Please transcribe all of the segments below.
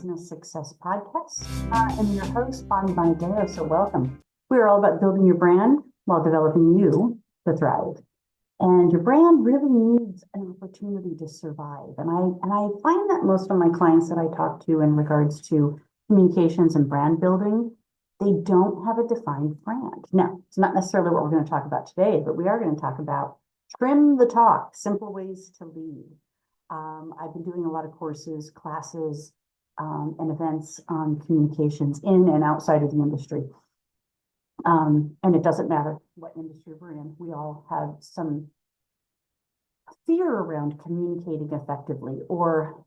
Business Success Podcast. I'm your host, Bonnie Bonadeo, so welcome. We're all about building your brand while developing you to thrive. And your brand really needs an opportunity to survive. And I find that most of my clients that I talk to in regards to communications and brand building, they don't have a defined brand. Now, it's not necessarily what we're going to talk about today, but we are going to talk about trim the talk, simple ways to lead. I've been doing a lot of courses, classes, and events on communications in and outside of the industry. And it doesn't matter what industry we're in. We all have some fear around communicating effectively, or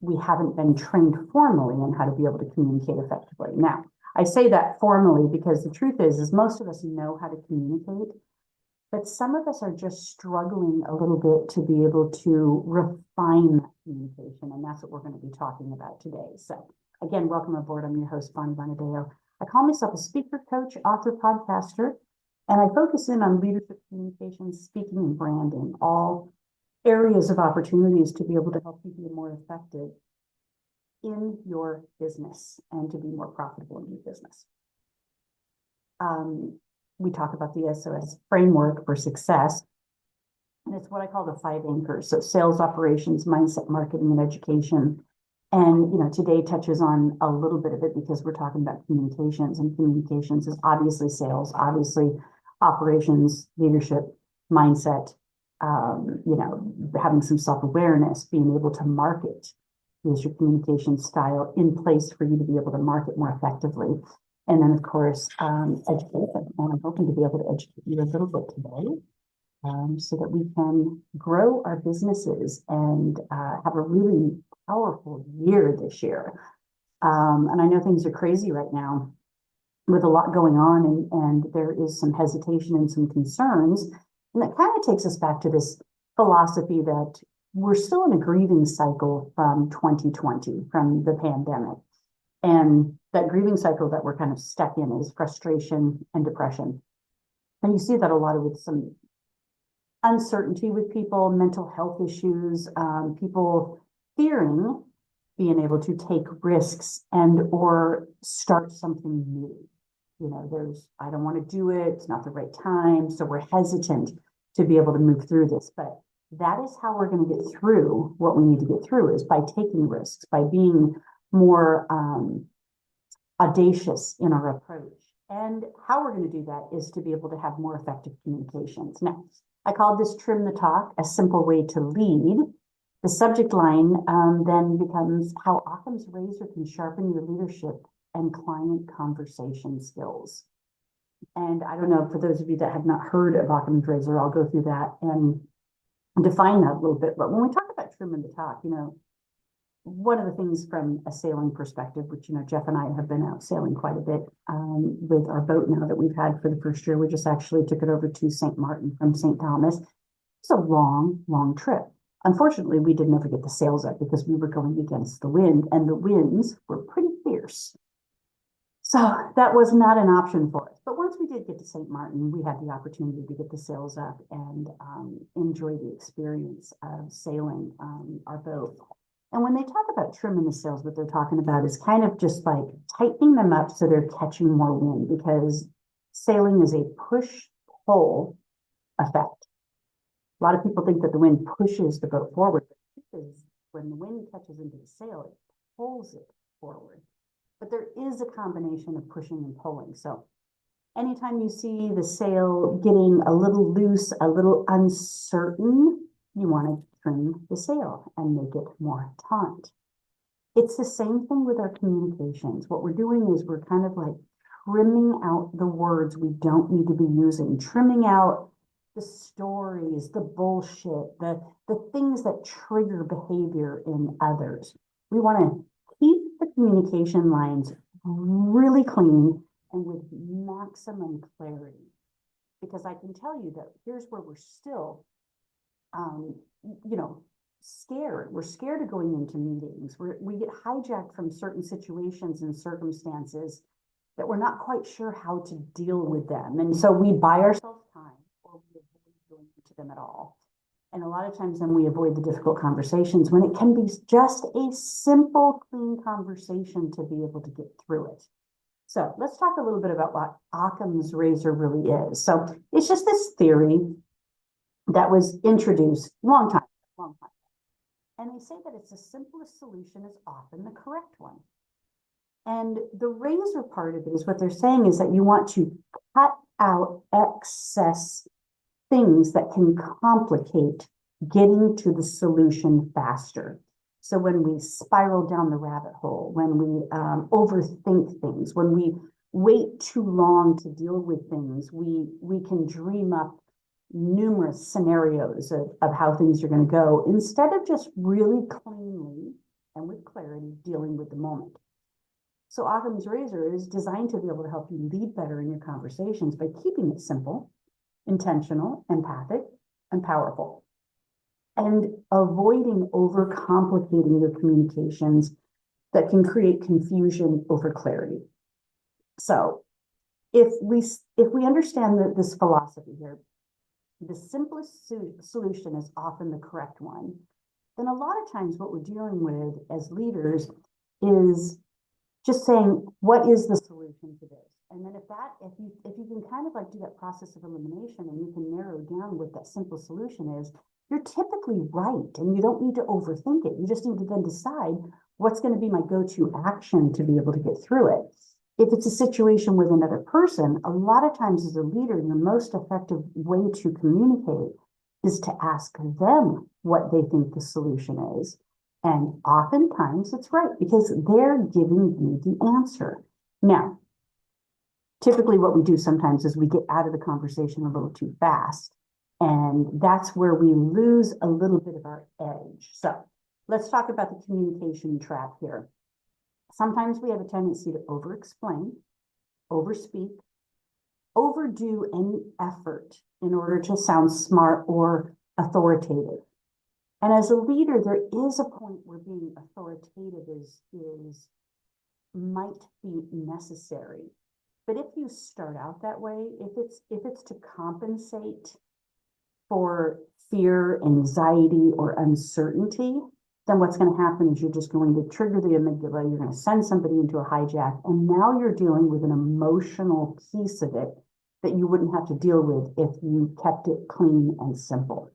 we haven't been trained formally in how to be able to communicate effectively. Now, I say that formally because the truth is most of us know how to communicate, but some of us are just struggling a little bit to be able to refine that communication. And that's what we're going to be talking about today. So again, welcome aboard. I'm your host, Bonnie Bonadeo. I call myself a speaker, coach, author, podcaster, and I focus in on leadership communications, speaking, and branding, all areas of opportunities to be able to help you be more effective in your business and to be more profitable in your business. We talk about the SOS framework for success, and it's what I call the 5 anchors. So sales, operations, mindset, marketing, and education. And, today touches on a little bit of it because we're talking about communications, and communications is obviously sales, obviously operations, leadership, mindset, having some self-awareness, being able to market. Is your communication style in place for you to be able to market more effectively? And then, of course, education. And I'm hoping to be able to educate you a little bit today so that we can grow our businesses and have a really powerful year this year. And I know things are crazy right now with a lot going on, and there is some hesitation and some concerns. And that kind of takes us back to this philosophy that we're still in a grieving cycle from 2020, from the pandemic. And that grieving cycle that we're kind of stuck in is frustration and depression. And you see that a lot with some uncertainty with people, mental health issues, people fearing being able to take risks and or start something new. I don't want to do it. It's not the right time. So we're hesitant to be able to move through this. But that is how we're going to get through what we need to get through, is by taking risks, by being more audacious in our approach. And how we're going to do that is to be able to have more effective communications. Now, I call this Trim the Talk, a simple way to lead. The subject line then becomes how Occam's razor can sharpen your leadership and client conversation skills. And I don't know, for those of you that have not heard of Occam's razor, I'll go through that and define that a little bit. But when we talk about trimming the talk, one of the things from a sailing perspective, which, Jeff and I have been out sailing quite a bit with our boat now that we've had for the first year. We just actually took it over to St. Martin from St. Thomas. It's a long, long trip. Unfortunately, we didn't ever get the sails up because we were going against the wind, and the winds were pretty fierce. So that was not an option for us. But once we did get to St. Martin, we had the opportunity to get the sails up and enjoy the experience of sailing our boat. And when they talk about trimming the sails, what they're talking about is kind of just like tightening them up so they're catching more wind, because sailing is a push-pull effect. A lot of people think that the wind pushes the boat forward, but the truth is when the wind catches into the sail, it pulls it forward. But there is a combination of pushing and pulling. So anytime you see the sail getting a little loose, a little uncertain, you want to trim the sail and make it more taut. It's the same thing with our communications. What we're doing is we're kind of like trimming out the words we don't need to be using, trimming out the stories, the bullshit, the things that trigger behavior in others. We want to keep the communication lines really clean and with maximum clarity. Because I can tell you that here's where we're still scared. We're scared of going into meetings. We get hijacked from certain situations and circumstances that we're not quite sure how to deal with them. And so we buy ourselves time, or we avoid going into them at all. And a lot of times then we avoid the difficult conversations when it can be just a simple, clean conversation to be able to get through it. So let's talk a little bit about what Occam's razor really is. So it's just this theory that was introduced long time. And they say that it's the simplest solution is often the correct one. And the razor part of it is what they're saying is that you want to cut out excess things that can complicate getting to the solution faster. So when we spiral down the rabbit hole, when we overthink things, when we wait too long to deal with things, we can dream up numerous scenarios of how things are going to go instead of just really cleanly and with clarity dealing with the moment. So Occam's razor is designed to be able to help you lead better in your conversations by keeping it simple, intentional, empathic, and powerful, and avoiding overcomplicating your communications that can create confusion over clarity. So if we understand this philosophy here, the simplest solution is often the correct one, then a lot of times what we're dealing with as leaders is just saying, what is the solution to this? And then if you can kind of like do that process of elimination and you can narrow down what that simple solution is, you're typically right. And you don't need to overthink it. You just need to then decide what's going to be my go-to action to be able to get through it. If it's a situation with another person, a lot of times as a leader, your most effective way to communicate is to ask them what they think the solution is. And oftentimes it's right because they're giving you the answer. Now, typically what we do sometimes is we get out of the conversation a little too fast. And that's where we lose a little bit of our edge. So let's talk about the communication trap here. Sometimes we have a tendency to over-explain, overspeak, overdo any effort in order to sound smart or authoritative. And as a leader, there is a point where being authoritative might be necessary. But if you start out that way, if it's to compensate for fear, anxiety, or uncertainty, then what's going to happen is you're just going to trigger the amygdala, you're going to send somebody into a hijack, and now you're dealing with an emotional piece of it that you wouldn't have to deal with if you kept it clean and simple.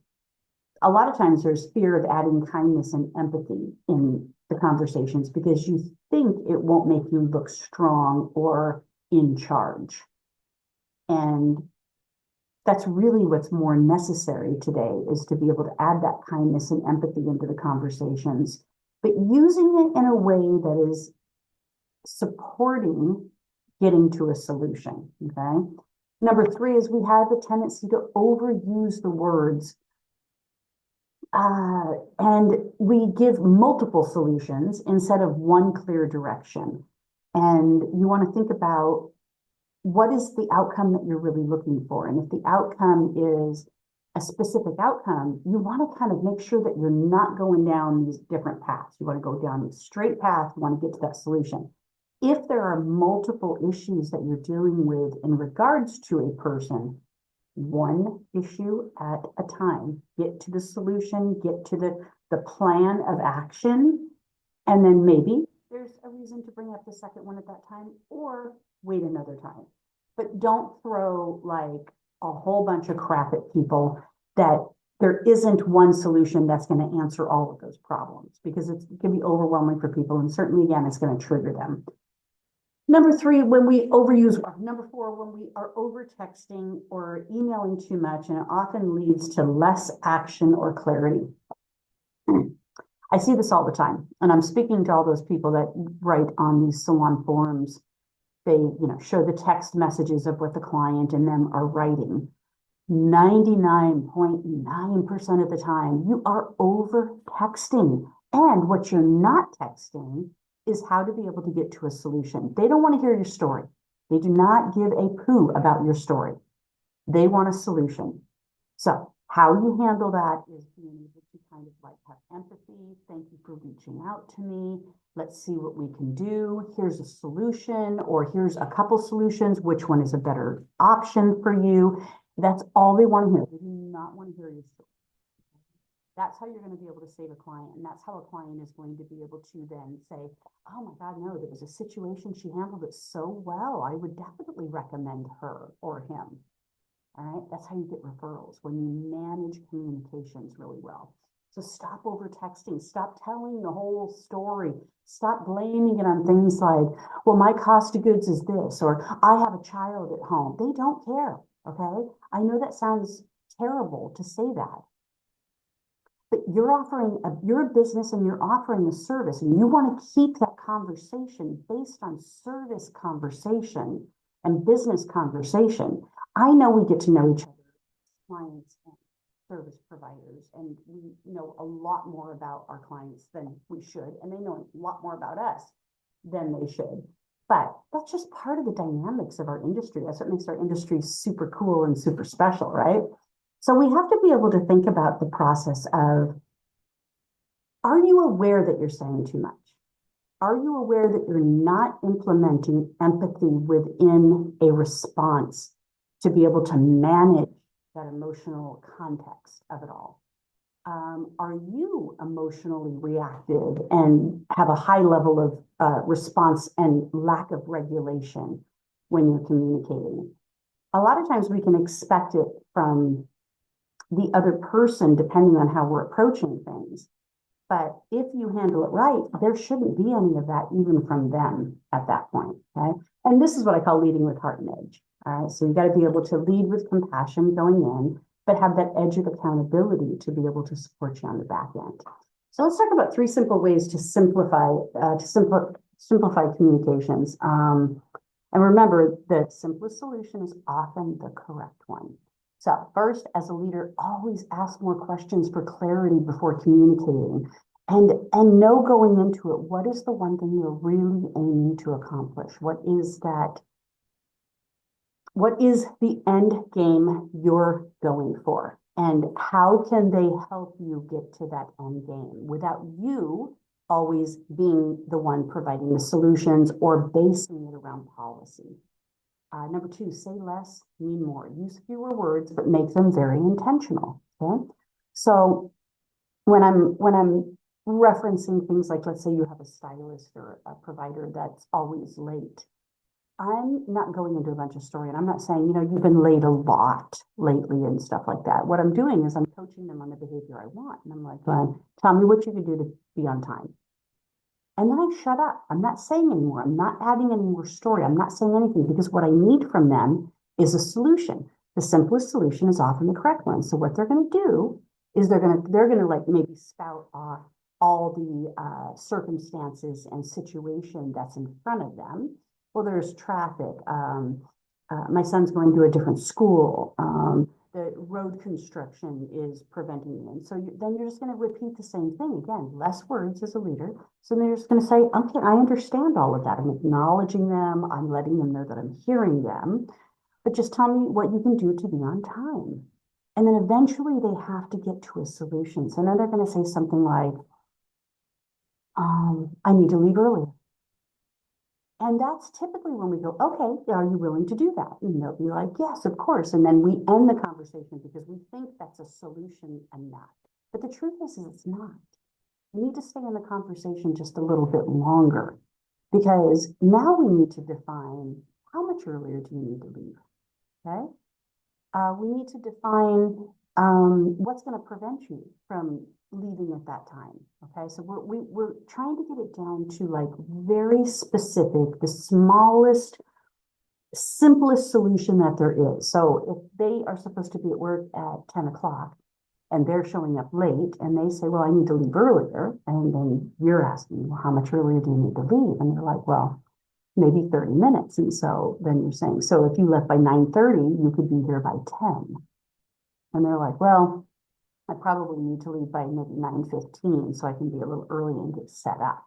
A lot of times there's fear of adding kindness and empathy in the conversations because you think it won't make you look strong or in charge. And that's really what's more necessary today is to be able to add that kindness and empathy into the conversations, but using it in a way that is supporting getting to a solution, okay? Number 3 is we have a tendency to overuse the words and we give multiple solutions instead of one clear direction. And you want to think about what is the outcome that you're really looking for? And if the outcome is a specific outcome, you want to kind of make sure that you're not going down these different paths. You want to go down a straight path. You want to get to that solution. If there are multiple issues that you're dealing with in regards to a person, one issue at a time, get to the solution, get to the plan of action, and then maybe there's a reason to bring up the second one at that time or wait another time. But don't throw like a whole bunch of crap at people that there isn't one solution that's going to answer all of those problems because it can be overwhelming for people. And certainly, again, it's going to trigger them. Number 3, when we overuse, number 4, when we are over texting or emailing too much, and it often leads to less action or clarity. I see this all the time, and I'm speaking to all those people that write on these salon forums. They, show the text messages of what the client and them are writing. 99.9% of the time, you are over texting. And what you're not texting is how to be able to get to a solution. They don't want to hear your story. They do not give a poo about your story. They want a solution. So how you handle that is being able to kind of like have empathy. Thank you for reaching out to me. Let's see what we can do. Here's a solution, or here's a couple solutions. Which one is a better option for you? That's all they want to hear. They do not want to hear your story. That's how you're going to be able to save a client. And that's how a client is going to be able to then say, oh my God, no, there was a situation. She handled it so well. I would definitely recommend her or him. All right. That's how you get referrals, when you manage communications really well. So stop over texting, stop telling the whole story, stop blaming it on things like, well, my cost of goods is this, or I have a child at home. They don't care. Okay. I know that sounds terrible to say that, but you're a business and you're offering a service, and you want to keep that conversation based on service conversation and business conversation. I know we get to know each other, clients and service providers, and we know a lot more about our clients than we should, and they know a lot more about us than they should. But that's just part of the dynamics of our industry. That's what makes our industry super cool and super special, right? So we have to be able to think about the process of, are you aware that you're saying too much? Are you aware that you're not implementing empathy within a response to be able to manage that emotional context of it all? Are you emotionally reactive and have a high level of response and lack of regulation when you're communicating? A lot of times we can expect it from the other person, depending on how we're approaching things. But if you handle it right, there shouldn't be any of that even from them at that point. Okay. And this is what I call leading with heart and edge. All right. So you got to be able to lead with compassion going in, but have that edge of accountability to be able to support you on the back end. So let's talk about 3 simple ways to simplify communications. And remember, the simplest solution is often the correct one. So first, as a leader, always ask more questions for clarity before communicating, and know going into it, what is the one thing you're really aiming to accomplish? What is the end game you're going for? And how can they help you get to that end game without you always being the one providing the solutions or basing it around policy? Number 2, say less, mean more. Use fewer words, but make them very intentional. Okay. So when I'm referencing things like, let's say you have a stylist or a provider that's always late, I'm not going into a bunch of story, and I'm not saying, you've been late a lot lately and stuff like that. What I'm doing is I'm coaching them on the behavior I want. And I'm like, well, tell me what you can do to be on time. And then I shut up. I'm not saying anymore. I'm not adding any more story. I'm not saying anything, because what I need from them is a solution. The simplest solution is often the correct one. So what they're going to do is they're going to like maybe spout off all the circumstances and situation that's in front of them. Well, there's traffic. My son's going to a different school. The road construction is preventing me. And so then you're just going to repeat the same thing again, less words as a leader. So then you're just going to say, okay, I understand all of that. I'm acknowledging them. I'm letting them know that I'm hearing them, but just tell me what you can do to be on time. And then eventually they have to get to a solution. So then they're going to say something like, I need to leave early. And that's typically when we go, okay, are you willing to do that? And they'll be like, yes, of course. And then we end the conversation because we think that's a solution enough. But the truth is it's not. You need to stay in the conversation just a little bit longer, because now we need to define, how much earlier do you need to leave? Okay. We need to define what's going to prevent you from leaving at that time. Okay, so we're trying to get it down to like very specific, the smallest, simplest solution that there is. So if they are supposed to be at work at 10 o'clock and they're showing up late and they say, well, I need to leave earlier, and then you're asking, well, how much earlier do you need to leave? And you're like, well, maybe 30 minutes. And so then you're saying, so if you left by 9:30, you could be here by 10. And they're like, well, I probably need to leave by maybe 9:15 so I can be a little early and get set up.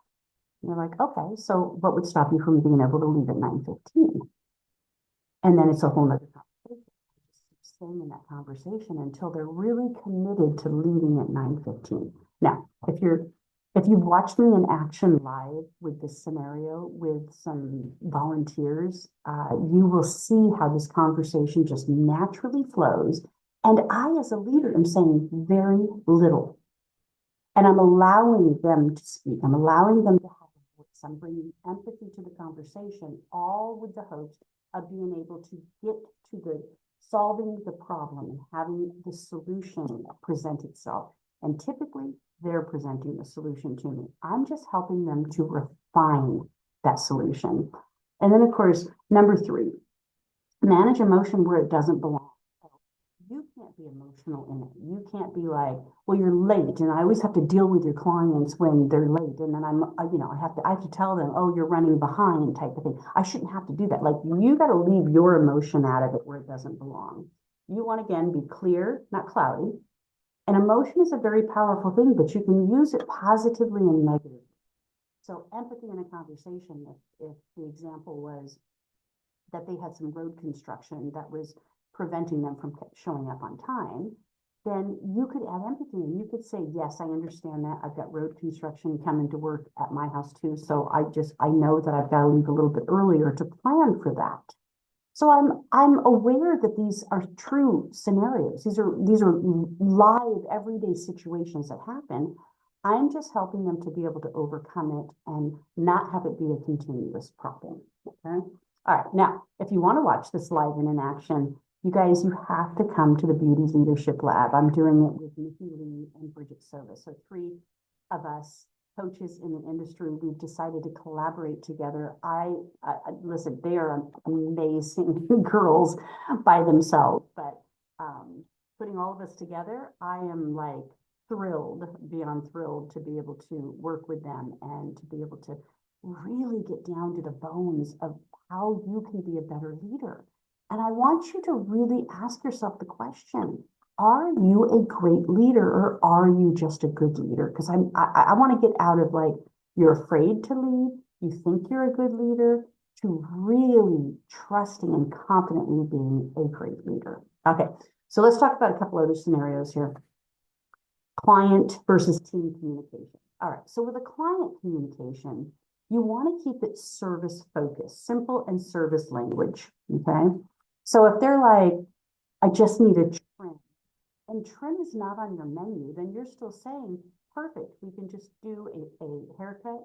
And you're like, okay, so what would stop you from being able to leave at 9:15? And then it's a whole nother conversation. Just keep staying in that conversation until they're really committed to leaving at 9:15. Now, if you've watched me in action live with this scenario with some volunteers, you will see how this conversation just naturally flows. And I, as a leader, am saying very little. And I'm allowing them to speak. I'm allowing them to have a voice. I'm bringing empathy to the conversation, all with the hopes of being able to get to the solving the problem and having the solution present itself. And typically, they're presenting the solution to me. I'm just helping them to refine that solution. And then, of course, number 3, manage emotion where it doesn't belong. You can't be emotional in it. You can't be like, well, you're late, and I always have to deal with your clients when they're late, and then I have to tell them, oh, you're running behind, type of thing. I shouldn't have to do that. Like, you got to leave your emotion out of it where it doesn't belong. You want, again, be clear, not cloudy. And emotion is a very powerful thing, but you can use it positively and negatively. So empathy in a conversation, if the example was that they had some road construction that was preventing them from showing up on time, then you could add empathy and you could say, yes, I understand that. I've got road construction coming to work at my house too. So I know that I've got to leave a little bit earlier to plan for that. So I'm aware that these are true scenarios. These are live everyday situations that happen. I'm just helping them to be able to overcome it and not have it be a continuous problem. Okay. All right. Now, if you want to watch this live and in action, you guys, you have to come to the Beauty Leadership Lab. I'm doing it with Nikki and Brigette Sobus. So 3 of us coaches in the industry, we've decided to collaborate together. Listen, they are amazing girls by themselves, but putting all of us together, I am like thrilled, beyond thrilled to be able to work with them and to be able to really get down to the bones of how you can be a better leader. And I want you to really ask yourself the question, are you a great leader or are you just a good leader? Because I want to get out of like, you're afraid to lead, you think you're a good leader, to really trusting and confidently being a great leader. Okay, so let's talk about a couple other scenarios here. Client versus team communication. All right, so with a client communication, you want to keep it service focused, simple and service language, okay? So if they're like, I just need a trim, and trim is not on your menu, then you're still saying, perfect, we can just do a haircut,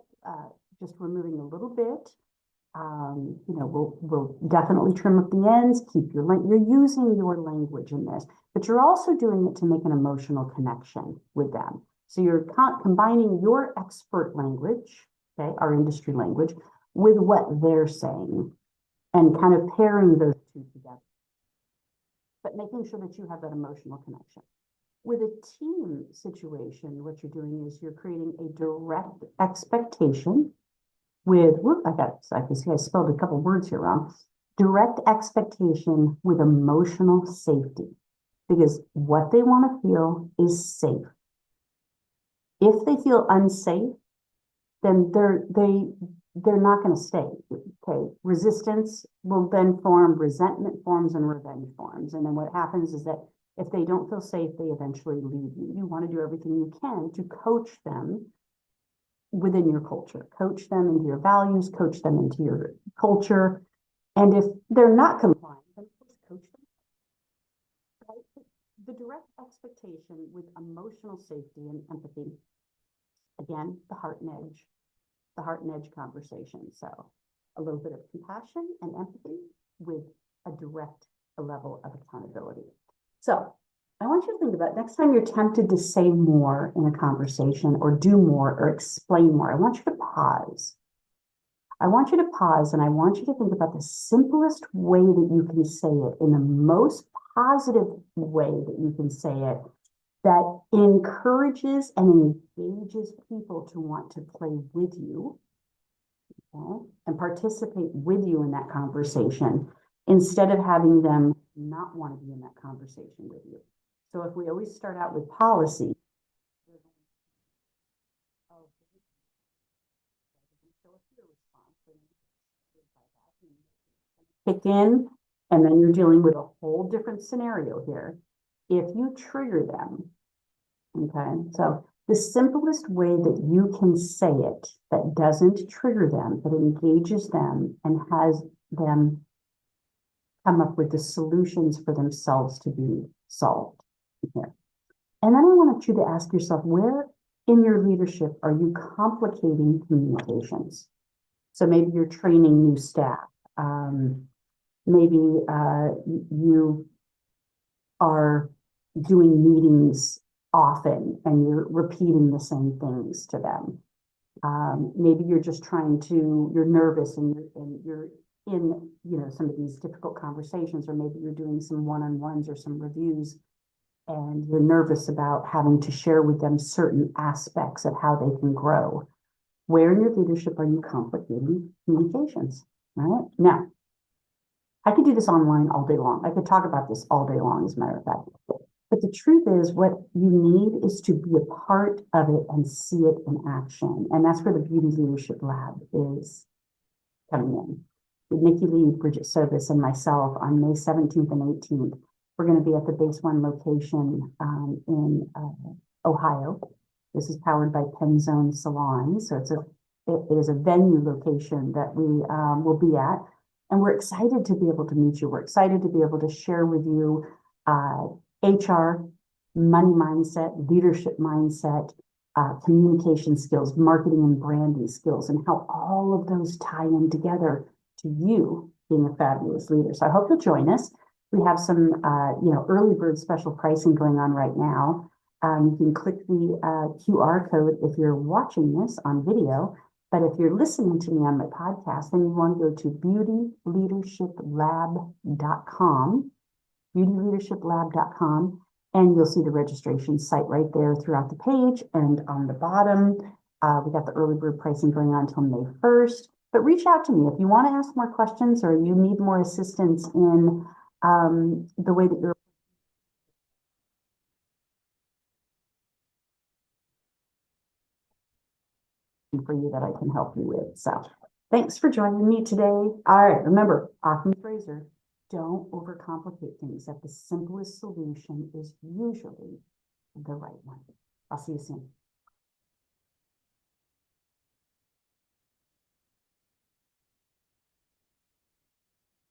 just removing a little bit. We'll definitely trim up the ends, keep your length. You're using your language in this, but you're also doing it to make an emotional connection with them. So you're combining your expert language, okay, our industry language, with what they're saying and kind of pairing those two together, but making sure that you have that emotional connection. With a team situation, what you're doing is you're creating a direct expectation with, I can see I spelled a couple words here wrong. Direct expectation with emotional safety, because what they want to feel is safe. If they feel unsafe, then they're not going to stay. Okay, resistance will then form, resentment forms, and revenge forms. And then what happens is that if they don't feel safe, they eventually leave you. You want to do everything you can to coach them within your culture, coach them into your values, coach them into your culture. And if they're not compliant, then of course coach them. Right? The direct expectation with emotional safety and empathy, again, the heart and edge conversation. So a little bit of compassion and empathy with a direct level of accountability. So I want you to think about next time you're tempted to say more in a conversation or do more or explain more, I want you to pause. I want you to pause and I want you to think about the simplest way that you can say it in the most positive way that you can say it that encourages and engages people to want to play with you, okay, and participate with you in that conversation instead of having them not want to be in that conversation with you. So if we always start out with policy, kick in, and then you're dealing with a whole different scenario here. If you trigger them, okay, so the simplest way that you can say it that doesn't trigger them, but engages them and has them come up with the solutions for themselves to be solved here. And then I want you to ask yourself, where in your leadership, are you complicating communications? So maybe you're training new staff. Maybe you are doing meetings often and you're repeating the same things to them. Maybe you're just you're nervous and you're in, some of these difficult conversations, or maybe you're doing some one-on-ones or some reviews and you're nervous about having to share with them certain aspects of how they can grow. Where in your leadership are you complicating communications? Right? Now, I could do this online all day long. I could talk about this all day long, as a matter of fact. But the truth is, what you need is to be a part of it and see it in action. And that's where the Beauty Leadership Lab is coming in. With Nikki, Brigette, Sobus, and myself on May 17th and 18th, we're going to be at the Base One location in Ohio. This is powered by Penzone Salon. So it is a venue location that we will be at. And we're excited to be able to meet you. We're excited to be able to share with you HR, money mindset, leadership mindset, communication skills, marketing and branding skills, and how all of those tie in together to you being a fabulous leader. So I hope you'll join us. We have some, early bird special pricing going on right now. You can click the QR code if you're watching this on video. But if you're listening to me on my podcast, then you want to go to beautyleadershiplab.com, beautyleadershiplab.com, and you'll see the registration site right there throughout the page. And on the bottom, we got the early bird pricing going on until May 1st. But reach out to me if you want to ask more questions or you need more assistance in the way that you're for you that I can help you with. So thanks for joining me today. All right, remember, Occam Fraser, don't overcomplicate things. That the simplest solution is usually the right one. I'll see you soon.